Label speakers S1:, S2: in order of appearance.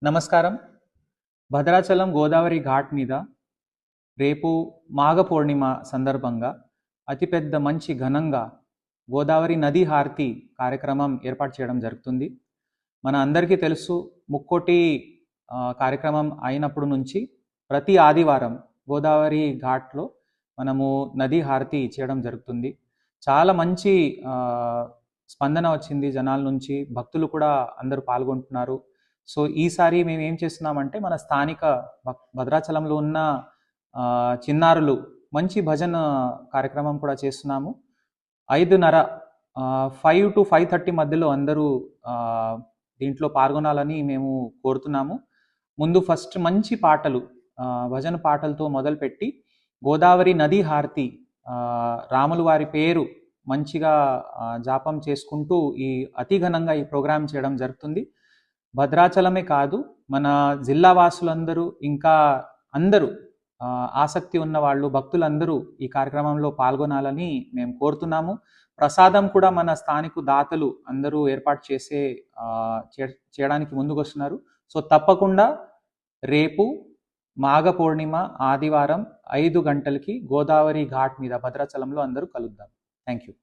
S1: నమస్కారం. భద్రాచలం గోదావరి ఘాట్ మీద రేపు మాఘ పూర్ణిమ సందర్భంగా అతిపెద్ద మంచి ఘనంగా గోదావరి నది హారతి కార్యక్రమం ఏర్పాటు చేయడం జరుగుతుంది. మన అందరికీ తెలుసు, ముక్కోటి కార్యక్రమం అయినప్పుడు నుంచి ప్రతి ఆదివారం గోదావరి ఘాట్లో మనము నది హారతి చేయడం జరుగుతుంది. చాలా మంచి స్పందన వచ్చింది జనాల నుంచి, భక్తులు కూడా అందరూ పాల్గొంటున్నారు. సో ఈసారి మేము ఏం చేస్తున్నామంటే మన స్థానిక భద్రాచలంలో ఉన్న చిన్నారులు మంచి భజన కార్యక్రమం కూడా చేస్తున్నాము. 5:30 5 to 5:30 మధ్యలో అందరూ దీంట్లో పాల్గొనాలని మేము కోరుతున్నాము. ముందు ఫస్ట్ మంచి పాటలు, భజన పాటలతో మొదలుపెట్టి గోదావరి నది హారతి, రాములు వారి పేరు మంచిగా జాపం చేసుకుంటూ అతి ఘనంగా ఈ ప్రోగ్రాం చేయడం జరుగుతుంది. భద్రాచలమే కాదు, మన జిల్లా వాసులందరూ ఇంకా అందరూ ఆసక్తి ఉన్న వాళ్ళు, భక్తులందరూ ఈ కార్యక్రమంలో పాల్గొనాలని మేము కోరుతున్నాము. ప్రసాదం కూడా మన స్థానిక దాతలు అందరూ ఏర్పాటు చేయడానికి ముందుకు వస్తున్నారు. సో తప్పకుండా రేపు మాఘ పూర్ణిమ ఆదివారం 5 గంటలకి గోదావరి ఘాట్ మీద భద్రాచలంలో అందరూ కలుద్దాం. Thank you.